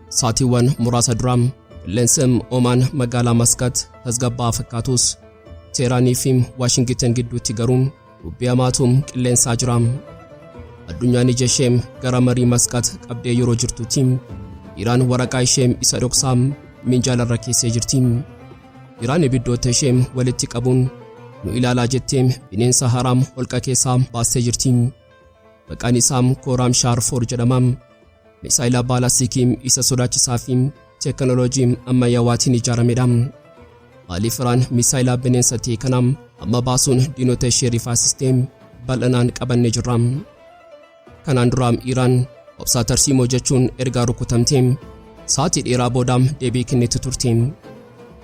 saatiiwwan muraasa duraam qilleensam Omaan magaalaa Maskat tasgabbaa fakkaatus Teeraanii fi Waashingtan gidduutti garuu dubbii hamaatum qilleensaa jiraam. Addunyaan ija ishee gara marii Maskat qabdee yeroo jirtutti Iraan waraqaa ishee isa dhoksaam minjaalarra keessee jirti. Iraan ibiddoota ishee walitti qabuun nu ilaalaa jettee bineensa haraam holqa keessaa baastee jirti. Maqaan isaa Khorramshar-4 jedhama. Misaa'ela Ballistikii isa sodaachisaa fi teekinooloojii ammayyaawaatiin ijaaramedha. Maaliif Iraan Misaa'ela bineensa ta'e kana amma baasuun diinota ishee rifaasistee bal'inaan qabannee jirra. Kanaan dura Iraan obsaa tarsiimoo jechuun ergaa rukutamtee sa'aatii dheeraa booda deebii kennitu turte.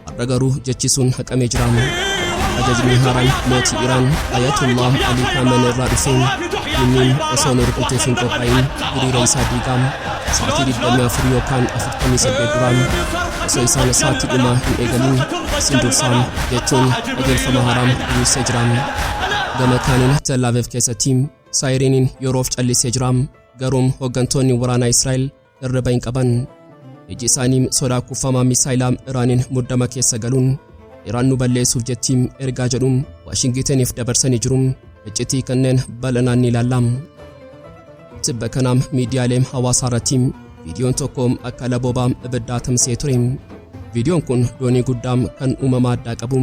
Har'a garuu jechi sun haqamee jira. Ajajni haaraan mootii Iraan Ayatuillaah Khaameeneey irraa dhufeen inni osoo rukuteef hin qophaa'in hiriira isaa diigaa sa'aatii 24 yookaan 48 duraan osoo isaan sa'aatii dhumaa hin eegalin sindursaan jechuun qajeelfama haaraam uwwisee jira. Gama kaaniin Tel Aviv keessatti saayiriiniin yeroof callisee jira. Garuu hoggantoonni waraanaa Israa'el irra hin qaban. Iji isaanii sodaa kuufamaa Misaa'ela Iraaniin muddama keessa galuun Iraan nu balleessuuf jetti ergaa jedhuun Waashingtaniif dabarsanii jiru. Iccitii kanneen bal'inaan ni ilaalaam. Tibba kanaam miidiyaaleen hawaasaa irratti viidiyoon tokko akka laboobaa ibiddaa tamsee ture. Viidiyoon kun doonii guddaa kan uumama addaa qabu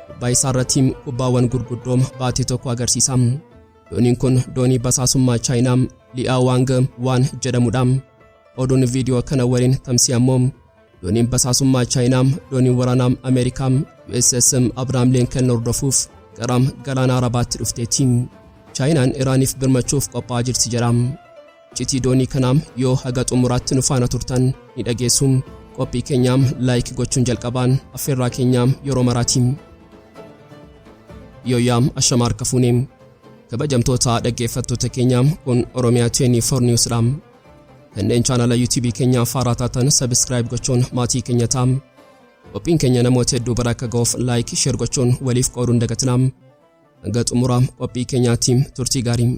gubbaa isaa irratti kubbaawwan gurguddoo baatee tokko agarsiisa. Dooniin kun doonii basaasummaa Chaayinaa Li'aawang waan jedhamudha. Oduun viidiyoo kana waliin tamsi'ammoo dooniin basaasummaa Chaayinaa doonii waraanaa Ameerikaa USS Abrahaam Lincoln hordofuuf gara galaana Arabaatti dhufteetti. Chaayinaan Iraaniif birmachuuf qophaa'aa jirti jedha. Iccitii doonii kanaa yoo haga xumuraatti nu faana turtan ni dhageessu. Qophii keenyaa laayik gochuun jalqabaan affeerraa keenyaa yeroo maraati. Yooyaam ashama harka fuunee kabajamtoota dhaggeeffattoota keenyaa kun Oromiyaa 24 Newsdha. Kanneen chaanala YouTube keenya faaraa taatan subscribe gochuun maatii keenya ta'aa. Qophiin keenya namoota hedduu bira akka ga'uuf like share gochuun waliif qooduun dagatinaa. Hanga xumura qophii keenyaatti turtii gaarii.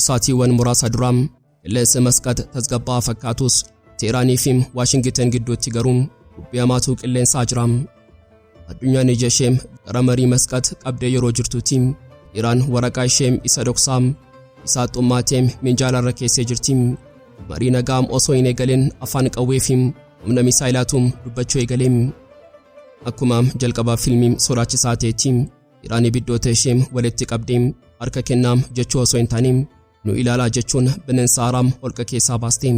Saatiiwwan muraasa duraam qilleensa Maskat tasgabbaa fakkaatus Teeraanii fi Waashingtan gidduutti garuu dubbii hamaatu qilleensaa jira. Addunyaan ija ishee gara marii Maskat qabdee yeroo jirtutti Iraan waraqaa ishee isa dhoksaam isa xummaatee minjaalarra keessee jirti. Marii nagaam osoo hin eegalin afaan qawwee fi humna Misaa'elaatum dubbachuu eegalee. Akkuma jalqabaa fiilmii sodaachisaa ta'etti Iraan ibiddoota ishee walitti qabdee harka kennaam jechuu osoo hin taane nu ilaalaa jechuun bineensa haraam holqa keessaa baaste.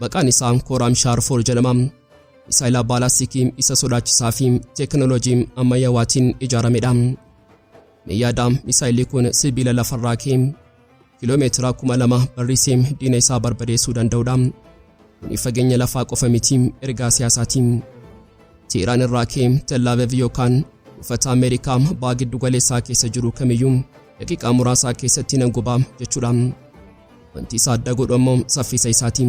Maqaan isaa Khorramshar-4 jedhama. Misaa'ela Ballistikii isa sodaachisaa fi teekinooloojii ammayyaawaatiin ijaaramedha. Meeyyaadhaan Misaa'elli kun sibiila lafarraa ka'ee kiiloomeetira 2000 barrisee diina isaa barbadeessuu danda'udha. Kun fageenya lafaa qofa miti ergaa siyaasaati. Teeraan irraa ka'ee Tel Aviv yookaan uffata Ameerikaa ba'a giddu galeessaa keessa jiru kamiyyuu daqiiqaa muraasaa keessatti nan gubaa jechuudha. Wanti isaa adda godhu ammoo saffisa isaati.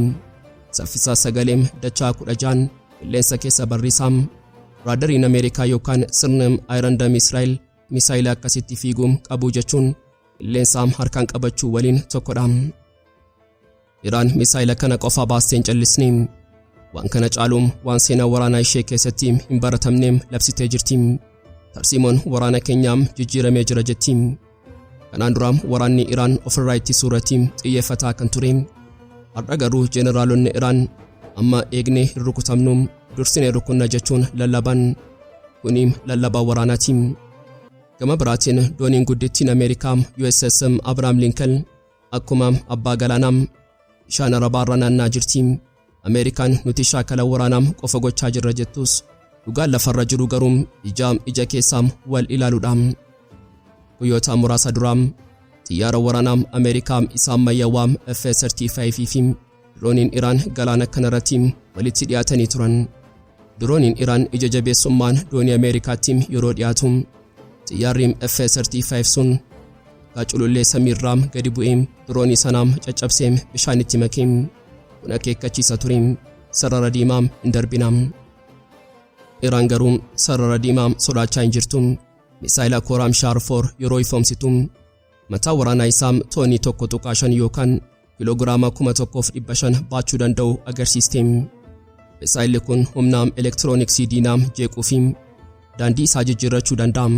Saffisa sagalee dachaa 16 qilleensa keessa barrisaa. Raadariin Ameerikaa yookaan sirna Ittisa Israa'el Misaa'ela akkasitti fiiguu qabu jechuun qilleensa harkaan qabachuu waliin tokkodha. Iraan Misaa'ela kana qofa baastee hin callisne. Waan kana caaluun waan seenaa waraanaa ishee keessatti hin baratamne labsitee jirti. Tarsiimoon waraana keenyaa jijjiiramee jira jetti. Kanaan dura waraanni Iraan ofirraa ittisuu irratti xiyyeeffataa kan ture. Har'a garuu jeneraalonni Iraan amma eegnee hin rukutamnu dursinee rukunna jechuun lallaban. Kuni lallabaa waraanaati. Gama biraatiin dooniin guddittiin Ameerikaa USS Abrahaam Lincoln akkuma abbaa galaanaa bishaan Arabaarra naannaa jirti. Ameerikaan nuti shaakala waraanaa qofa gochaa jirra jettus dhugaan lafarra jiru garuu ija keessaa wal ilaaluudha. Guyyoota muraasa duraam xiyyaara waraanaa Ameerikaa isa ammayyaawaa F-35 fi dirooniin Iraan galaana kanarratti walitti dhiyaatanii turan. Dirooniin Iraan ija jabeessummaan doonii Ameerikaatti yeroo dhiyaatu xiyyaarri F-35 sun gaculullee samiirraa gadi bu'ee diroonii sanaam caccabsee bishaanitti makee kun akeekkachiisa ture. sarara diimaa hin darbinaa. Iraan garuu sarara diimaa sodaachaa hin jirtu. Misaa'ela Khorramshahr-4 yeroo ifoomsitu mataa waraanaa isaa toonii 1.5 yookaan kiloogiraama 1,500 baachuu danda'u agarsiiste. Misaa'elli kun humna elektirooniksii diinaa jeequu fi daandii isaa jijjiirrachuu danda'a.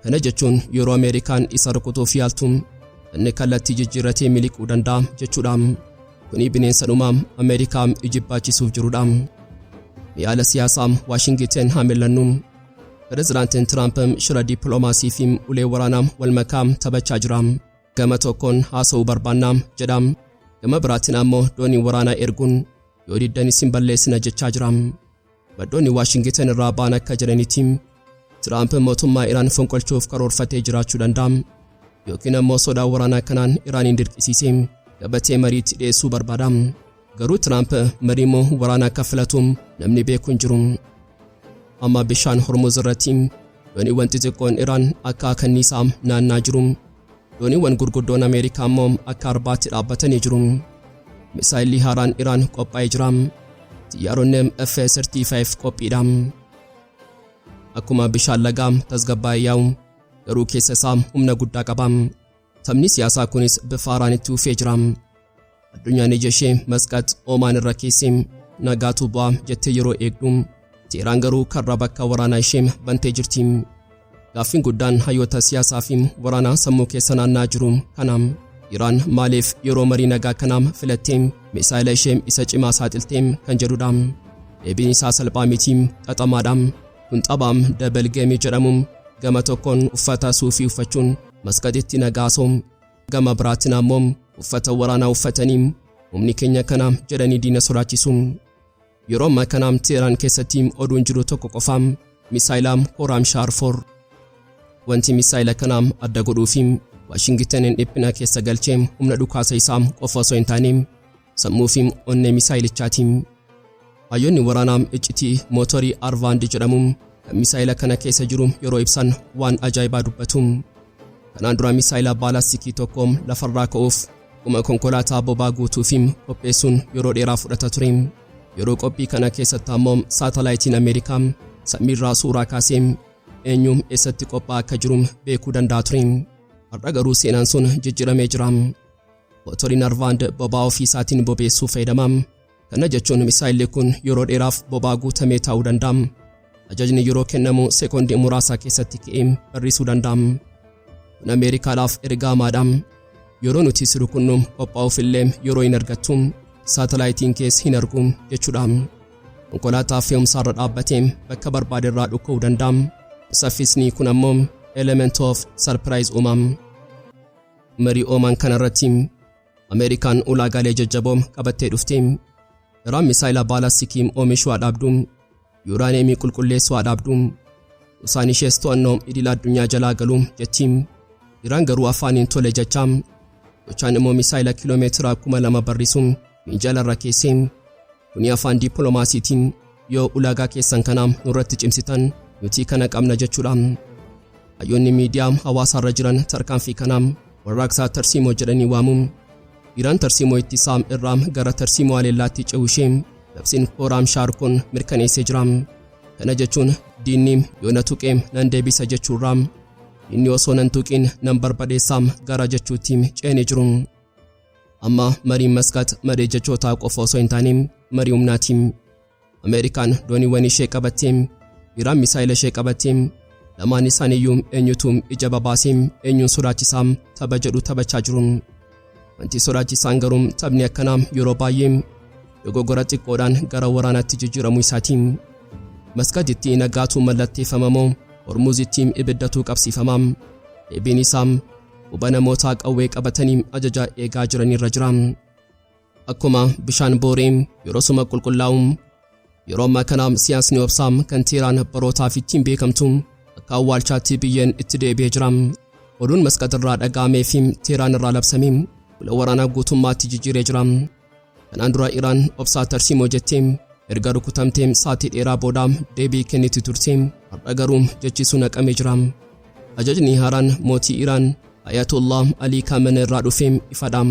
Kana jechuun yeroo Ameerikaan isa rukutuuf yaaltu inni kallattii jijjiirratee miliquu danda'a jechuudha. Kuni bineensa dhumaa Ameerikaa ijibbaachisuuf jirudha. Mi'aala siyaasaa Waashingten haamelannu. Pireezidaantiin Tiraamp shira dippiloomaasii fi ulee waraanaa wal makaa taphachaa jira. Gama tokkoon haasa'uu barbaannaa jedha. Gama biraatiin ammoo doonii waraanaa erguun yoo diddan isin balleessina jechaa jira. Maddoonni Waashingten irraa ba'an akka jedhanitti Tiraamp mootummaa Iraan fonqolchuuf karoorfatee jiraachuu danda'a. Yookiin ammoo sodaa waraanaa kanaan Iraaniin dirqisiisee gabatee mariitti dhiyeessuu barbaada. Garuu Tiraamp mariimoo waraanaa akka filatu namni beeku hin jiru. Amma bishaan Hormuz irratti dooniiwwan xixiqqoon Iraan akka kanniisaa naannaa jiru. Dooniiwwan gurguddoon Ameerikaa immoo akka arbaatti dhaabbatanii jiru. Misaa'elli Haaraan Iraan qophaa'ee jira. Xiyyaaronni F-35 qophiidha. Akkuma bishaan lagaa tasgabbaa'ee yaa'u garuu keessa isaa humna guddaa qaba. Taphni siyaasaa kunis bifa haaraanitti ufee jira. Addunyaan ija ishee Masqat Oomaan irra keessee nagaatu bu'aa jettee yeroo eegdu Teeraan garuu karra bakka waraanaa ishee bantee jirti. Gaaffiin guddaan hayyoota siyaasaa fi waraanaa sammuu keessa naannaa jiru kanaam Iraan maaliif yeroo marii nagaa kanaam filattee Misaa'ela ishee isa cimaa saaxiltee kan jedhudha. Deebiin isaa salphaa miti xaxamaadha. Kun xabaam dabalgeemii jedhamu gama tokkoon uffata suufii uffachuun Masqatitti nagaasoo gama biraatiin ammoo uffata waraanaa uffatanii humni keenya kana jedhanii diina sodaachisu. Yeroo ammaa kanaam Teeraan keessatti oduun jiru tokko qofaam Misaa'ela Khorramshahr-4. Wanti Misaa'ela kanaam adda godhuufi Waashingtenin dhiphina keessa galchee humna dhukaasa isaa qofa osoo hin taane sammuu fi onnee Misaa'elichaati. Hayyoonni waraanaa iccitii mootorii Arvaand jedhamu kan Misaa'ela kana keessa jiru yeroo ibsan waan ajaa'ibaa dubbatu. Kanaan dura Misaa'ela Ballistikii tokko lafarraa ka'uuf kuma konkolaataa bobaa guutuu fi qopheessuun yeroo dheeraa fudhata ture. Yeroo qophii kana keessatti ammoo saatalaayitiin Ameerikaa samiirraa suuraa kaasee eenyu eessatti qophaa'aa akka jiru beekuu danda'a ture. Har'a garuu seenaan sun jijjiiramee jira. Mootoriin Arvaand bobaa ofii isaatiin bobeessuu fayyadama. Kana jechuun Misaa'elli kun yeroo dheeraaf bobaa guutamee taa'uu danda'a. Ajajni yeroo kennamu sekoondii muraasa keessatti ka'ee barrisuu danda'a. Kun Ameerikaadhaaf ergaa maadha. Yeroo nuti sirukunnu qophaa'uuf illee yeroo hin argattu saatalaayitiin keessa hin argu jechuudha. Konkolaataa fe'umsaarra dhaabbatee bakka barbaaderraa dhukka'uu danda'a. Saffisni kun ammoo element of surprise uumam. Marii Oomaan kanarratti Ameerikaan ulaagaalee jajjaboo qabattee dhufte. Iraan Misaa'ela Ballistikii oomishuu dhaabdu. Yuuraaniyeemii qulqulleessuu dhaabdu. Usaan ishees to'annoo idila addunyaa jalaa galuu jetti. Iraan garuu afaaniin tole jechaa. Gochaan immoo Misaa'ela kiiloomeetira 2,000 barrisuun minjaala irra keessee. Kuni afaan dippiloomaasiitiin yoo ulaagaa keessan kanaa nurratti cimsitan nuti kana qabna jechuudha. Hayyoonni miidiyaa hawaasaarra jiran tarkaanfii kanaa warraaqsaa tarsiimoo jedhanii waamu. Iraan tarsiimoo ittisaa irraa gara tarsiimoo haleellaatti ce'uu ishee labsiin Khorramshahr kun mirkaneessee jira. Kana jechuun diinni yoo na tuqee nan deebisa jechuurraa inni osoo nan tuqiin nan barbadeessaa gara jechuutti ceenee jiru. Amma mariin Masqat marii jechootaa qofa osoo hin taane marii humnaati. Ameerikaan dooniiwwan ishee qabattee Iraan Misaa'ela ishee qabattee lamaan isaaniiyyuu eenyutu ija babaasee eenyuun sodaachisaa tapha jedhu taphachaa jiru. Wanti sodaachisaan garuu taphni akkanaa yeroo baay'ee dogoggora xiqqoodhaan gara waraanaatti jijjiiramuu isaati. Masqatitti nagaatu mallatteeffamamoo Hormuzitti ibiddatu qabsiifamaa. Deebiin isaa huba namoota qawwee qabatanii ajaja eegaa jiranirra jira. Akkuma bishaan booree yeroo suma qulqullaa'u yeroo ammaa kana siyaasni obsaa kan Teeraan barootaaf ittiin beekamtu akka awwaalchaatti biyyeen itti deebi'ee jira. Oduun Masqat irraa dhaga'amee fi Teeraan irraa labsamee wala waraanaa guutummaatti jijjiiree jira. Kanaan dura Iraan obsaa tarsiimoo jettee erga rukutamtee saatii dheeraa booda deebii kenniti turte. Har'a garuu jechi sun naqamee jira. Ajajni haaraan mootii Iraan Ayatollah Khaameeneey irraa dhufee ifadha.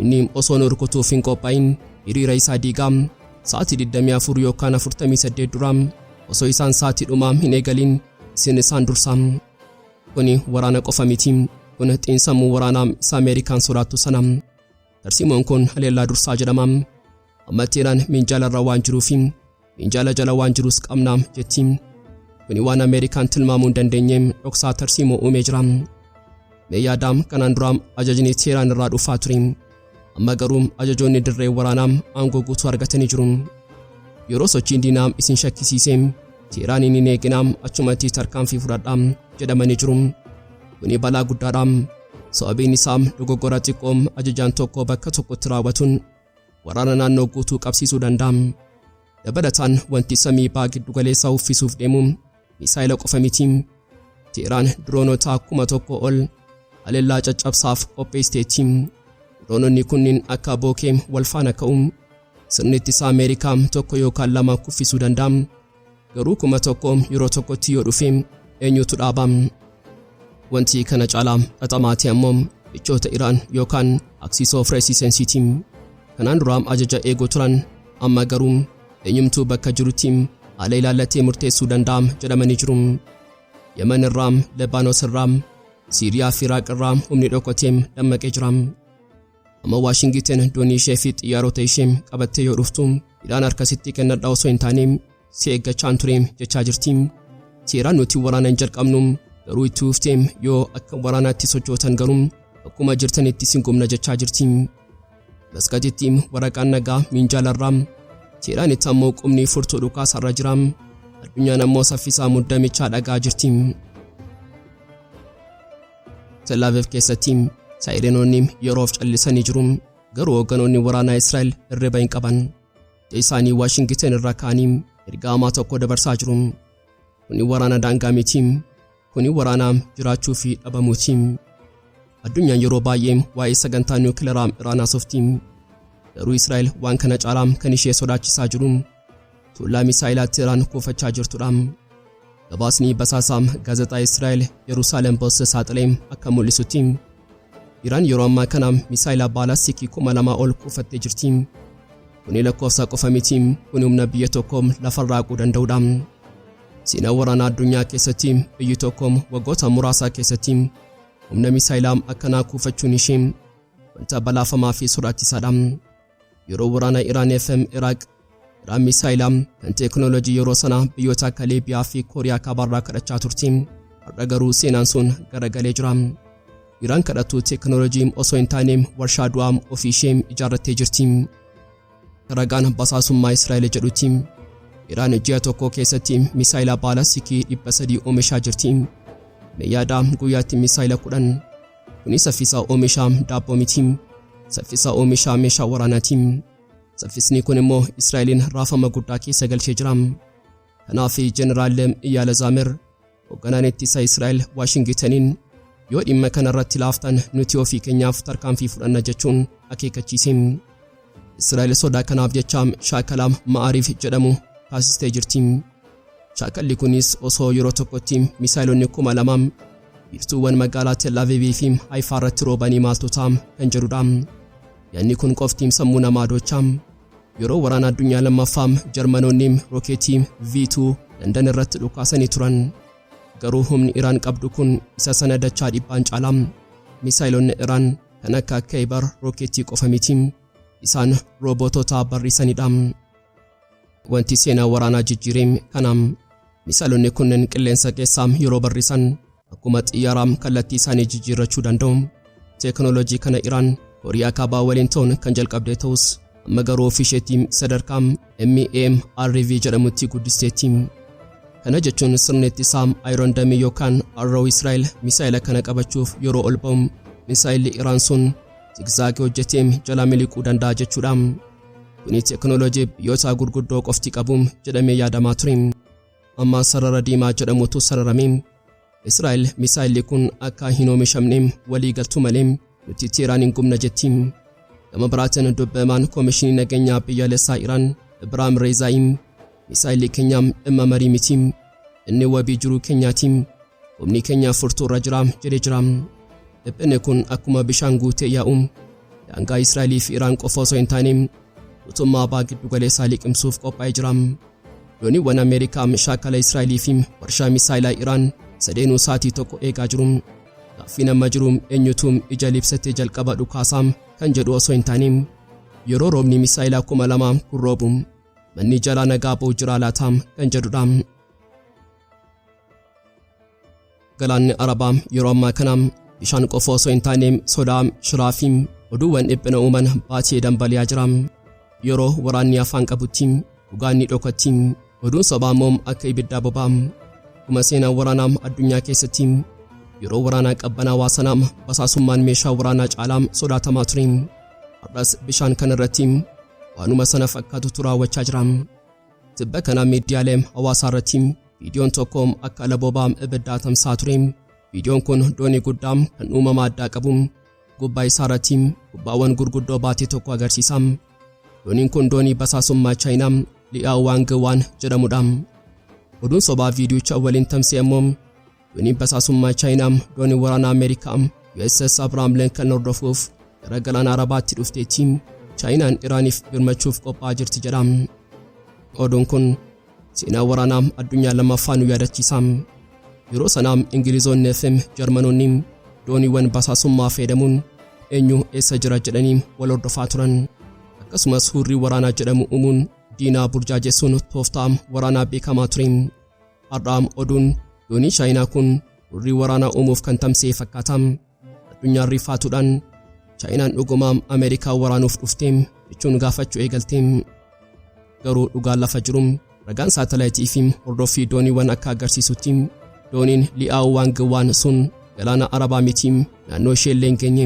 Inni osoo rukutuuf hin qophaa'in hiriira isaa diigaa sa'aatii 24 yookaan 48 duraam osoo isaan sa'aatii dhumaa hin eegalin isin isaan dursaam. Kuni waraana qofa miti. Kun xiinsammuu waraanaa isa Ameerikaan sodaattu sanam. Tarsiimoon kun Haleellaa Dursaa jedhamam. Amma Teeraan minjaala irra waan jiruuf minjaala jala waan jirus qabnaam jetti. Kuni waan Ameerikaan tilmaamuu hin dandeenyeem dhoksaa tarsiimoo uumee jira. Mee yaadaam kanaan duraam ajajni Teeraan irraa dhufaa ture. Amma garuu ajajoonni dirree waraanaa aangoo guutuu argatanii jiru. Yeroo sochiin diinaa isin shakkisiisee Teeraaniin hin eeginaam achumatti tarkaanfii fudhadhaam jedhamanii jiru. Kuni balaa guddaadhaam. Sababiin isaa dogoggora xiqqoom ajajaan tokko bakka tokkotti raawwatuun waraana naannoo guutuu qabsiisuu danda'a. Dabalataan wanti samii baa giddu galeessaa uffisuuf deemu Misaa'ela qofa miti. Teeraan diroonota 1,000 ol haleellaa caccabsaaf qopheessiteetti. Diroononni kunniin akka bookee wal faana ka'uun Sirna Ittisa Ameerikaa tokko yookaan lama kuffisuu danda'a. Garuu 1,000 yeroo tokkotti yoo dhufe eenyutu dhaabam? Wanti kana caalaa xaxamaati ammoo bichoota Iraan yookaan Axis of Resistance. Kanaan duraam ajaja eeguu turan amma garuu eenyumtuu bakka jirutti haala ilaallatee murteessuu danda'a jedhamanii jiru. Yemen irraa, Lebaanos irraa, Siiriyaa fi Iraaq irraa humni dhokateem dammaqee jira. Amma Waashingiten doonii ishee fi xiyyaarota ishee qabattee yoo dhuftu Iraan harkasitti kennadhaa osoo hin taane si eeggachaan ture jechaa jirti. Teeraan nuti waraana hin jalqabnu garuu itti ufteem yoo akka waraanaatti sochootan garuu akkuma jirtanitti singumna jechaa jirti. Baskatitti waraqaan nagaa minjaalarraa Teeraan itti ammoo qubni furtuu dhukaasarra jira. Addunyaan ammoo saffisaa muddamichaa dhagaa jirti. Tel Aviv keessatti saayirenoonni yeroof callisanii jiru. Garuu hoogganoonni waraanaa Israa'el hirriba hin qaban. Isaanii Waashingiten irraa ka'anii ergaa tokko dabarsaa jiru. Kuni waraana daangaa miti. Kuni waraana jiraachuu fi dhabamuuti. Addunyaan yeroo baay'ee waa'ee sagantaa niwukileeraa Iraan haasofti. Garuu Israa'el waan kana caalaa kan ishee sodaachisaa jiru tuullaa Misaa'elaatti Iraan kuufachaa jirtudha. Gabaasni basaasaa gaazexaa Israa'el Yerusaalem Post saaxilee akka mul'isutti Iraan yeroo ammaa kana Misaa'ela Ballistikii 2,000 ol kuufattee jirti. Kuni lakkoofsa qofa miti. Kuni humna biyya tokkoo lafarraa quu danda'udha. Seenaa waraanaa addunyaa keessatti biyyi tokko waggoota muraasa keessatti humna Misaa'elaa akkanaa kuufachuun ishee wanta balaafamaa fi sodaachisaadha. Yeroo waraana Iraan FM Iraaq Iraan Misaa'elaa kan teekinooloojii yeroo sana biyyoota akka Liibiyaa fi Kooriyaa kaabaarraa kadhachaa turti. Har'a garuu seenaan sun garagalee jira. Iraan kadhattuu teekinooloojii osoo hin taane warshaa du'aa ofii ishee ijaarrattee jirti. Ragaan basaasummaa Israa'el jedhutti Iraan ji'a tokko keessatti Misaa'ela Ballistikii 300 oomishaa jirti. Meeyyaada guyyaatti Misaa'ela 10. Kuni saffisaa oomishaa daabboo miti. Saffisaa oomishaa meeshaa waraanaati. Saffisni kun immoo Israa'elin raafama guddaa keessa galchee jira. Kanaaf Jeneraal Iyyaala Zaamer hogganaan ittisa Israa'el Waashingitaniin yoo dhimma kana irratti laaftan nuti ofii keenyaaf tarkaanfii fudhanna jechuun akeekkachiise. Israa'el sodaa kanaaf jecha shaakala ma'aariif jedhamu taasistee jirti. Shaakalli kunis osoo yeroo tokkotti Misaa'elonni 2,000 biiftuuwwan magaalaa Tel Aviv fi Haifaa irratti roobanii maaltu ta'a kan jedhudha. Yaadni kun qofti sammuu namaa dochaa. Yeroo waraana addunyaa lammaffaa Jarmanoonni rookeetii V2 London irratti dhukaasanii turan. Garuu humni Iraan qabdu kun isa sana dachaa dhibbaan caalaa. Misaa'elonni Iraan kan akka Khaybar rookeetii qofa miti. Isaan roobotota barrisanidha. Wanti seenaa waraanaa jijjiireem kanaam. Misaa'elonni kunneen qilleensa keessaa yeroo barrisan akkuma xiyyaaraa kallattii isaanii jijjiirrachuu danda'u. Teekinooloojii kana Iraan Kooriyaa kaabaa waliin ta'uun kan jalqabde ta'us amma garuu ofisheetti sadarkaa MEMRV jedhamutti guddisteetti. Kana jechuun sirna ittisaa Iron Dome yookaan Har'a Israa'el Misaa'ela kana qabachuuf yeroo ol ba'u Misaa'elli Iraan sun zigzaagii hojjetee jala miliquu danda'a jechuudha. Kuni teekinooloojii biyyoota gurguddoo qofti qabu jedhamee yaadamaa ture. Amma sarara diimaa jedhamutu sararame. Israa'el Misaa'elli kun akka hin oomishamne walii galtu malee nuti Teeraan hin gumna jetti. Gama biraatiin dubbamaan koomishinii nageenyaa biyyaalessaa Iraan Ibraahim Reezaayim Misaa'elli keenya dhimma marii miti. Inni wabii jiruu keenyaati. Humni keenya furtuurra jira jedhee jira. Dhiphinni kun akkuma bishaan guutee yaa'u daangaa Israa'elii fi Iraan qofa osoo hin taane guutummaa abbaa giddu galeessaa liqimsuuf qophaa'ee jira. Dooniiwwan Ameerikaa shaakala Israa'elii fi warshaa Misaa'ela Iraan sadeenuu sa'aatii tokko eegaa jiru. Gaaffiin amma jiru eenyutu ija libsatee jalqaba dhukaasaa kan jedhu osoo hin taane yeroo roobni Misaa'ela 2000 kun roobu manni jalaa nagaa ba'uu jira laata kan jedhudha. Galaanni Arabaa yeroo ammaa kana bishaan qofa osoo hin taane sodaa shiraa fi oduuwwan dhiphina uuman baatee dambali'aa jira. Yeroo waraanni afaan qabutti dhugaan ni dhokatti. Oduun sobaa immoo akka ibiddaa boba'a. Kuma seenaa waraanaa addunyaa keessatti yeroo waraanaa qabbanaawaa sanaa basaasummaan meeshaa waraanaa caalaa sodaatamaa ture. Har'as bishaan kana irratti waanuma sana fakkaatutu raawwachaa jira. Tibba kana miidiyaalee hawaasaa irratti viidiyoon tokko akka ala bobaa ibiddaa tamsaa ture. Viidiyoon kun doonii guddaa kan uumama addaa qabu gubbaa isaa irratti kubbaawwan gurguddoo baatee tokko agarsiisa. Dooniin kun doonii basaasummaa Chaayinaa Li'aawwaangwaan jedhamudha. Oduun sobaa viidiyoocha waliin tamsa'e immoo doonii basaasummaa Chaayinaa doonii waraanaa Ameerikaa USS Abraham Lincoln hordofuuf gara galaana Arabaatti dhufteetti Chaayinaan Iraaniif birmachuuf qophaa'aa jirti jedha. Oduun kun seenaa waraanaa addunyaa lammaffaa nu yaadachiisa. Yeroo sanaa Ingilizoonni fi Jarmanoonni dooniiwwan basaasummaa fayyadamuun eenyu eessa jira jedhanii wal hordofaa turan. Akkasumas hurrii waraanaa jedhamu uumuun diinaa burjaajessuun tooftaa waraanaa beekamaa ture. Har'a oduun doonii Chaayinaa kun hurrii waraanaa uumuuf kan tamsa'e fakkaata. Addunyaan rifaatuudhaan Chaayinaan dhuguma Ameerikaa waraanuuf dhufte jechuun gaafachuu eegalte. Garuu dhugaan lafa jiru ragaan saatalaayitii fi hordoffii dooniiwwan akka agarsiisutti dooniin Li'aawwaangwaan sun galaana Arabaa miti naannoo ishee illee hin geenye.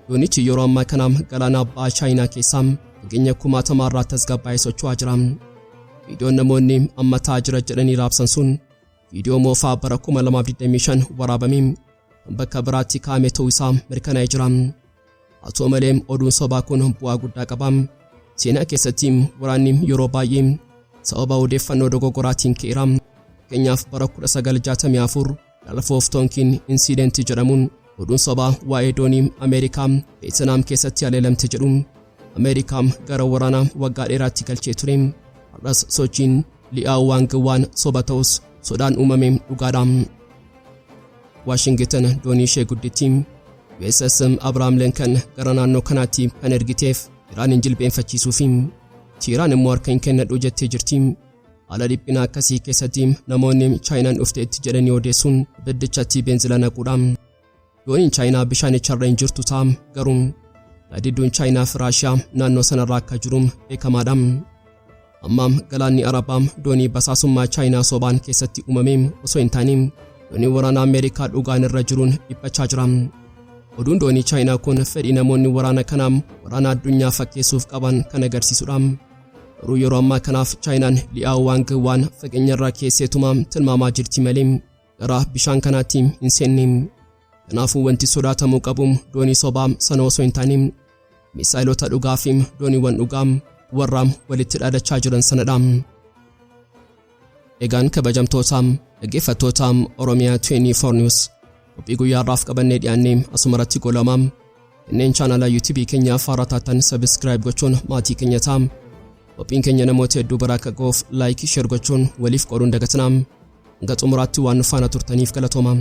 Doonichi yeroo ammaa kana galaana abbaa Chaayinaa keessaa fageenya 1000 irraa tasgabbaa'ee socho'aa jira. Viidiyoon namoonni amma ta'aa jira jedhanii raabsan sun viidiyoo moofaa bara 2025 waraabame kan bakka biraatti kaa'ame ta'uu isaa mirkanaa'ee jira. Haa ta'u malee oduun sobaa kun bu'aa guddaa qaba. Seenaa keessatti waraanni yeroo baay'ee sababa odeeffannoo dogoggoraatiin ka'eera. Fakkeenyaaf bara 1964 Dalfooftoonkiin insidentii jedhamuun oduun sobaa waa'ee doonii Ameerikaa Veetnaam keessatti haleelamte jedhu Ameerikaa gara waraanaa waggaa dheeraatti galchee ture. Har'as sochiin Li'aawwaangwaan soba ta'us sodaan uumame dhugaadha. Washington doonii ishee guddittii USS Abraham Lincoln gara naannoo kanaatti kan ergiteef Iraanin jilbeenfachiisuuf Iraan immoo harka hin kennadhu jettee jirti. Haala dhiphinaa akkasii keessatti namoonni Chaayinaan dhufteetti jedhanii odeessuun biddichatti beenzila naquudha. Dooniin Chaayinaa bishaanicharra hin jirtu ta'a garuu yaadidduun Chaayinaa fi Raashiyaa naannoo sanarraa akka jiru beekamaadha. Amma galaanni Arabaa doonii basaasummaa Chaayinaa sobaan keessatti uumame osoo hin taane doonii waraanaa Ameerikaa dhugaan irra jiruun dhiphachaa jira. Oduun doonii Chaayinaa kun fedhii namoonni waraana kanaa waraana addunyaa fakkeessuuf qaban kan agarsiisudha. Garuu yeroo ammaa kanaaf Chaayinaan Li'aawwaangwaan fageenyarraa keesseetuma tilmaamaa jirti malee gara bishaan kanaatti hin seenne. Kanaafuu wanti sodaatamuu qabu doonii sobaa sana osoo hin taane misaa'ilota dhugaa fi dooniiwwan dhugaa warra walitti dhaadachaa jiran sanadha. Egaan kabajamtoota dhaggeeffattoota Oromiyaa 24 News qophii guyyaarraaf qabannee dhiyaannee asumarratti goolama. Kanneen chaanala YouTube keenyaaf haaraa taatan subscribe gochuun maatii keenya ta'a. Qophiin keenya namoota hedduu bira akka ga'uuf like share gochuun waliif qooduun dagatinaa. Hanga xumuraatti waan nu faana turtaniif galatooma.